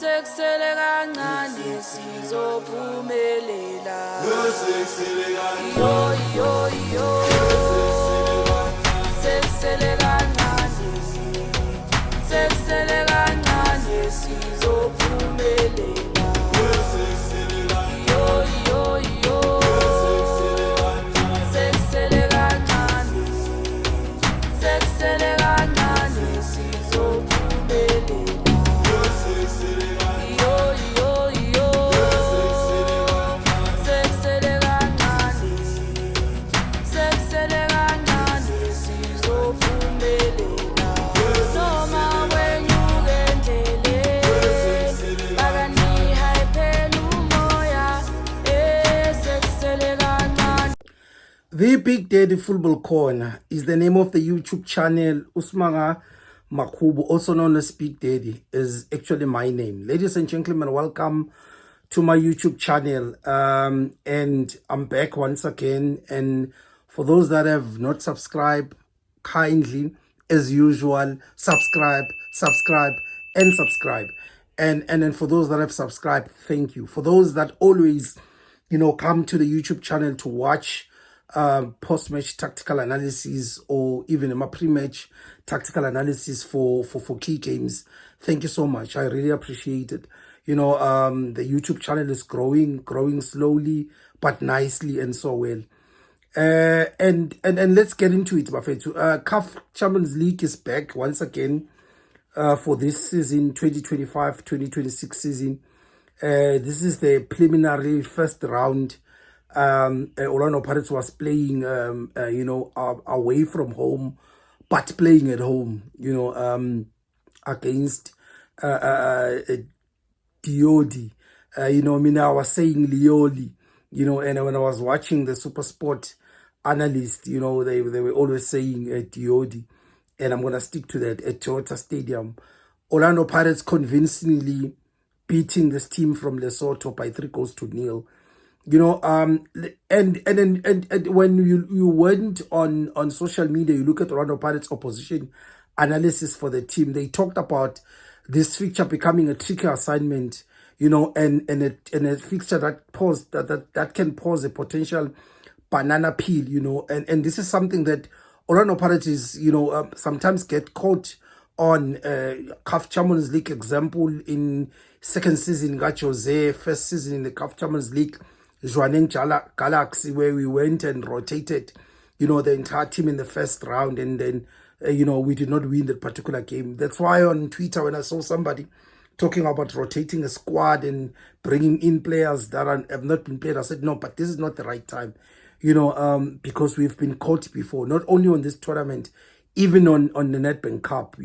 Seksele kancane sizophumelela. Yo yo yo. Seksele kancane. Seksele kancane sizophumelela. Yo yo yo. Seksele kancane. Seksele kancane sizophumelela. The Big Daddy Football Corner is the name of the YouTube channel. Simanga Makhubu, also known as Big Daddy, is actually my name. Ladies and gentlemen, welcome to my YouTube channel. And I'm back once again. And for those that have not subscribed, kindly, as usual, subscribe, and subscribe. And then for those that have subscribed, thank you. For those that always, come to the YouTube channel to watch post-match tactical analysis or even a pre-match tactical analysis for key games, thank you so much. I really appreciate it. The YouTube channel is growing slowly but nicely and so well. And let's get into it, Bafetu. CAF Champions League is back once again for this season, 2025-2026 season. This is the preliminary first round. Orlando Pirates was playing, away from home, but playing at home, against Diodi. I was saying Lioli, and when I was watching the Super Sport analyst, they were always saying Diodi, and I'm going to stick to that at Toyota Stadium. Orlando Pirates convincingly beating this team from Lesotho by 3-0. And when you went on social media, you look at Orlando Pirates opposition analysis for the team, they talked about this fixture becoming a tricky assignment, and a fixture that can pose a potential banana peel, and this is something that Orlando Pirates is, sometimes get caught on. CAF Champions League example in second season, got Jose, first season in the CAF Champions League, Jwaneng Galaxy, where we went and rotated, the entire team in the first round, and then, we did not win that particular game. That's why on Twitter, when I saw somebody talking about rotating a squad and bringing in players that have not been played, I said, no, but this is not the right time, because we've been caught before, not only on this tournament, even on the Nedbank Cup,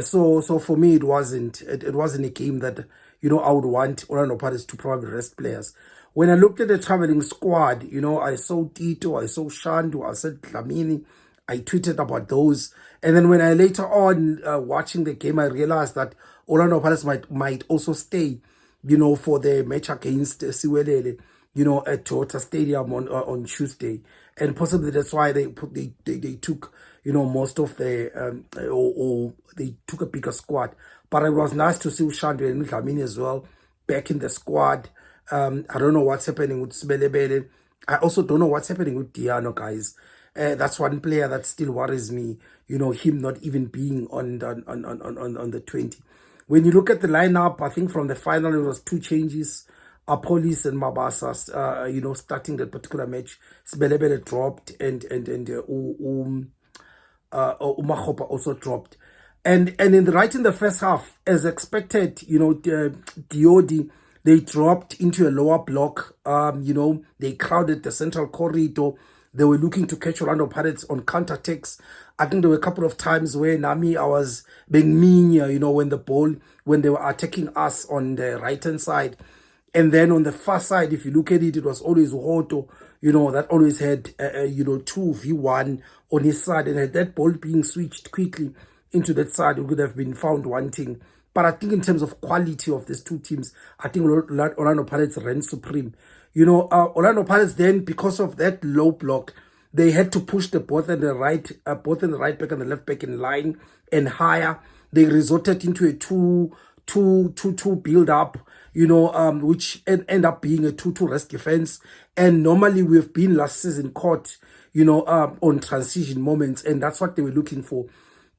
so for me, it wasn't a game that, I would want Orlando Pirates to probably rest players. When I looked at the traveling squad, I saw Tito, I saw Shandu, I said Dlamini, I tweeted about those. And then when I later on, watching the game, I realized that Orlando Pirates might also stay, for the match against Siwelele, at Toyota Stadium on Tuesday. And possibly that's why they took, most of the, or they took a bigger squad. But it was nice to see Shandu and Dlamini as well back in the squad. I don't know what's happening with Sibelebele. I also don't know what's happening with Diano, guys. That's one player that still worries me, him not even being on the 20. When you look at the lineup, I think from the final, it was 2 changes. Appollis and Mabasa, starting that particular match. Sibelebele dropped and Umakhopa also dropped. And right in the first half, as expected, Diodi, they dropped into a lower block. They crowded the central corridor. They were looking to catch Orlando Pirates on counterattacks. I think there were a couple of times where I was being mean, when they were attacking us on the right-hand side. And then on the far side, if you look at it, it was always Hoto, that always had, 2v1 on his side. And had that ball being switched quickly into that side, it would have been found wanting. But I think in terms of quality of these two teams, I think Orlando Pirates ran supreme. Orlando Pirates then, because of that low block, they had to push the both in the right back and the left back in line and higher. They resorted into a to build up, which end up being a 2-2 rest defense. And normally we've been last season caught, on transition moments, and that's what they were looking for.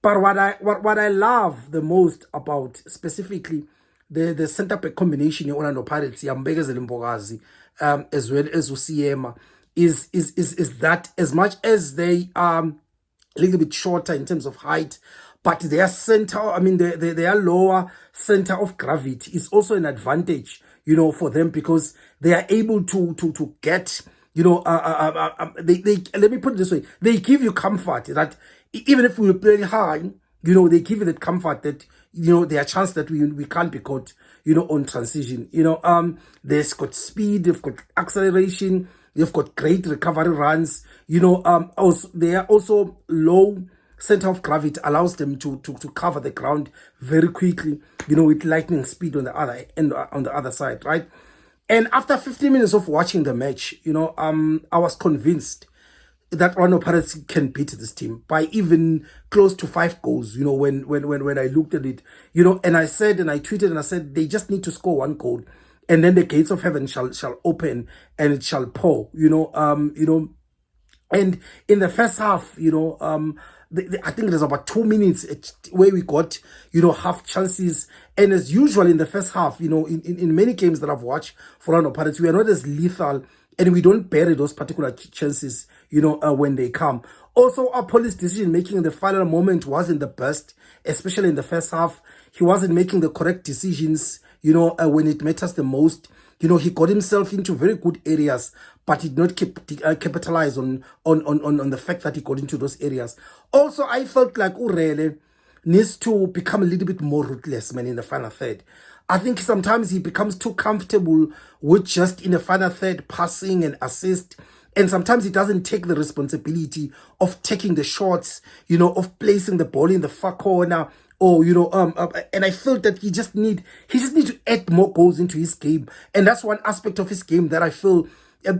But what I love the most about specifically the center back combination in Orlando Pirates, Yambegazeli Mbogazi, as well as Usiema, is that as much as they are a little bit shorter in terms of height, but their center, their lower center of gravity is also an advantage, for them, because they are able to get, they let me put it this way, they give you comfort that even if we play high, they give you that comfort that, there are chances that we can't be caught, on transition. They've got speed, they've got acceleration, they've got great recovery runs. Also, they are also low center of gravity, allows them to cover the ground very quickly, with lightning speed on the other end, on the other side, right? And after 15 minutes of watching the match, I was convinced that Orlando Pirates can beat this team by even close to 5 goals, when I looked at it, and I said, and I tweeted, and I said, they just need to score 1 goal, and then the gates of heaven shall open, and it shall pour, and in the first half, I think there's about 2 minutes where we got, half chances. And as usual in the first half, in many games that I've watched for Orlando Pirates, we are not as lethal, and we don't bury those particular chances, when they come. Also, Appollis' decision-making in the final moment wasn't the best, especially in the first half. He wasn't making the correct decisions, when it matters the most. He got himself into very good areas, but did not capitalize on the fact that he got into those areas. Also, I felt like Urele needs to become a little bit more ruthless, man, in the final third. I think sometimes he becomes too comfortable with just in the final third passing and assist. And sometimes he doesn't take the responsibility of taking the shots, of placing the ball in the far corner. Or, and I felt that he just need to add more goals into his game. And that's one aspect of his game that I feel,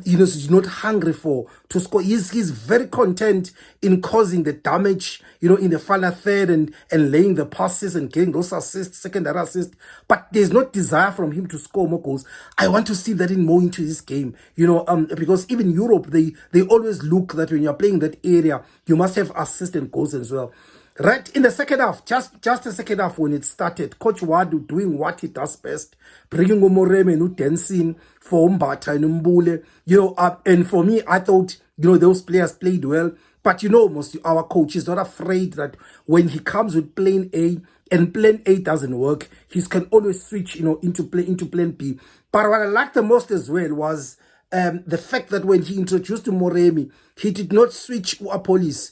he's not hungry to score. He's very content in causing the damage, in the final third and laying the passes and getting those assists, secondary assists. But there's no desire from him to score more goals. I want to see that in more into his game, because even Europe, they always look that when you're playing that area, you must have assists and goals as well. Right in the second half, just the second half when it started, Coach Wadu doing what he does best, bringing Omoreme and dancing for Mbata and Mbule, and for me, I thought, those players played well. But most our coach is not afraid that when he comes with plan A and plan A doesn't work, he can always switch, into plan B. But what I liked the most as well was the fact that when he introduced Moremi, he did not switch Appollis,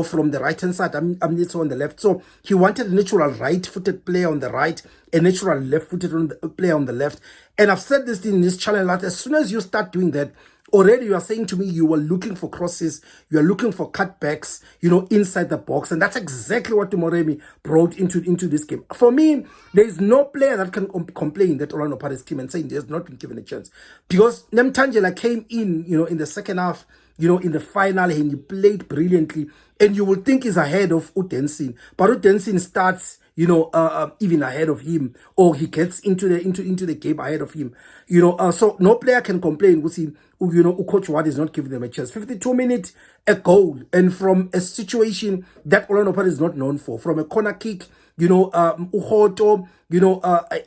from the right-hand side. It's on the left. So he wanted a natural right-footed player on the right, a natural left-footed player on the left. And I've said this in this channel, that as soon as you start doing that, already you are saying to me you are looking for crosses, you are looking for cutbacks, inside the box. And that's exactly what Moremi brought into this game. For me, there is no player that can complain that Orlando Pirates team and saying he has not been given a chance. Because Nemtangela came in, in the second half, in the final, and he played brilliantly. And you will think he's ahead of Udensin. But Udensin starts, even ahead of him, or he gets into the game ahead of him. So no player can complain with him. Coach Wad is not giving them a chance. 52 minutes, a goal, and from a situation that Orlando Pirates is not known for, from a corner kick, Uhoto,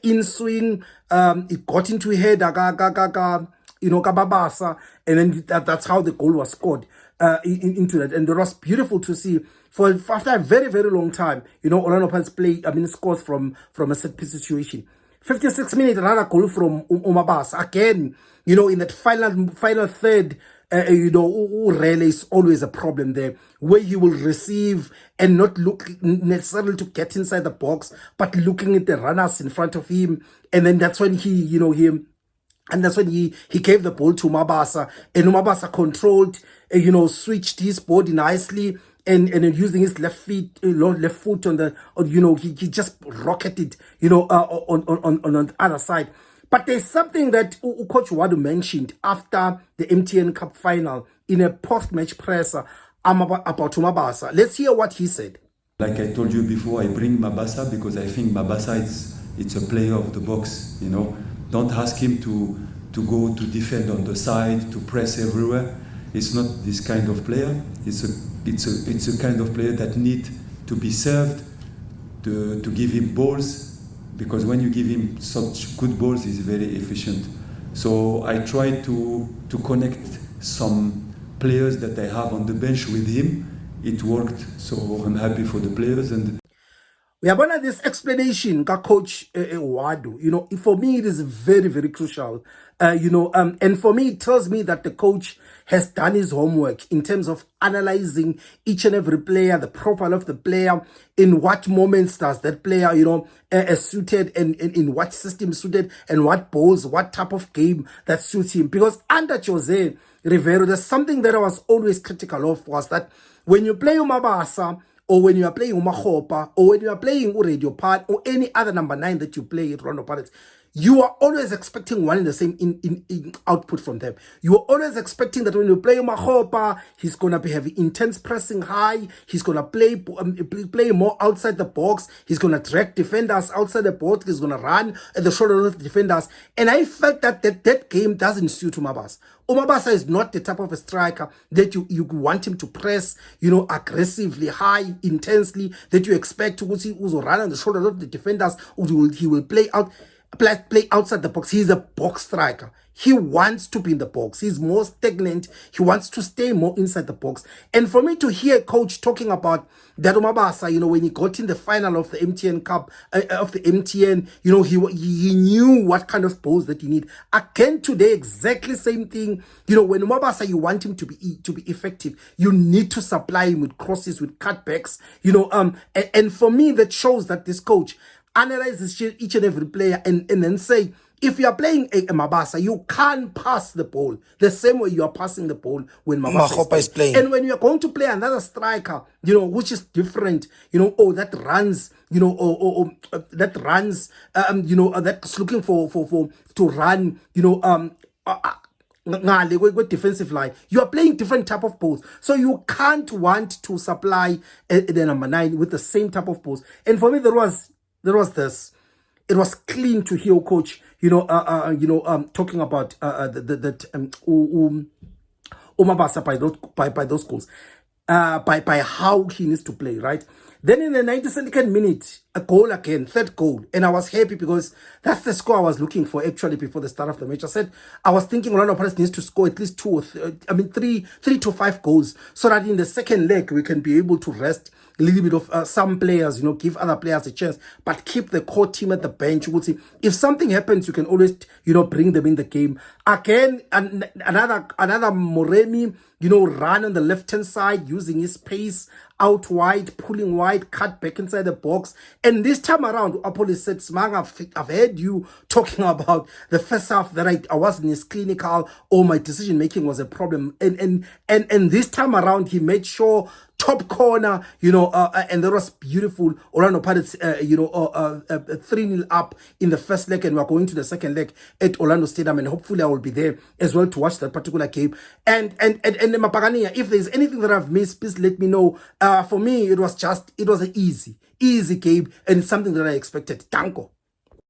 in swing, it got into head, Mabasa, and then that's how the goal was scored into that. And it was beautiful to see. After a very, very long time, Orlando Pirates scores from a set piece situation. 56 minutes, another goal from Mabasa. Again, in that final third, Urele is always a problem there, where he will receive and not look necessarily to get inside the box, but looking at the runners in front of him. And then that's when And that's when he gave the ball to Mabasa, and Mabasa controlled, switched his body nicely, and using his left foot on the, he just rocketed, on the other side. But there's something that Coach Wadu mentioned after the MTN Cup final in a post-match presser about Mabasa. Let's hear what he said. Like I told you before, I bring Mabasa because I think Mabasa it's a player of the box, you know. Don't ask him to go to defend on the side, to press everywhere. It's not this kind of player. It's a kind of player that need to be served, to give him balls, because when you give him such good balls, he's very efficient. So I try to connect some players that I have on the bench with him. It worked, so I'm happy for the players. And we are going to this explanation, Coach Wadu. You know, for me, it is very, very crucial. And for me, it tells me that the coach has done his homework in terms of analyzing each and every player, the profile of the player, in what moments does that player, suited, and in what system suited, and what balls, what type of game that suits him. Because under Jose Rivero, there's something that I was always critical of, was that when you play Mabasa, or when you are playing Umahopa, or when you are playing Radio Part, or any other number 9 that you play at Rondo Pirates, you are always expecting one and the same in output from them. You are always expecting that when you play Umahopa, he's going to be having intense pressing high. He's going to play more outside the box. He's going to drag defenders outside the box. He's going to run at the shoulder of the defenders. And I felt that game doesn't suit Mabasa. Mabasa is not the type of a striker that you want him to press, aggressively, high, intensely, that you expect to run on the shoulder of the defenders. He will play outside the box. He's a box striker. He wants to be in the box. He's more stagnant. He wants to stay more inside the box. And for me to hear coach talking about that Mabasa, when he got in the final of the MTN Cup, of the MTN, he knew what kind of balls that he need. Again today, exactly same thing. When Mabasa, you want him to be effective, you need to supply him with crosses, with cutbacks, and for me, that shows that this coach analyzes each and every player and then say, if you are playing a Mabasa, you can't pass the ball the same way you are passing the ball when Mabasa is playing. And when you are going to play another striker, which is different, that runs, that's looking to run, with defensive line, you are playing different type of balls, so you can't want to supply the number 9 with the same type of balls. And for me, there was this. It was clean to hear coach, talking about Mabasa by those goals, by how he needs to play, right? Then in the 92nd minute, a goal again, third goal. And I was happy because that's the score I was looking for actually before the start of the match. I was thinking Orlando Pirates needs to score at least 3 to 5 goals, so that in the second leg, we can be able to rest a little bit of some players, give other players a chance, but keep the core team at the bench. You will see if something happens, you can always, bring them in the game. Again, another Moremi, run on the left-hand side, using his pace out wide, pulling wide, cut back inside the box. And this time around, Appollis said, Simanga, I've heard you talking about the first half that I wasn't as clinical, or my decision-making was a problem. And this time around, he made sure top corner, and that was beautiful. Orlando Pirates, 3-0 up in the first leg, and we're going to the second leg at Orlando Stadium, and hopefully I will be there as well to watch that particular game. And Mapagania, if there's anything that I've missed, please let me know. For me, it was an easy game, and it's something that I expected. Danko.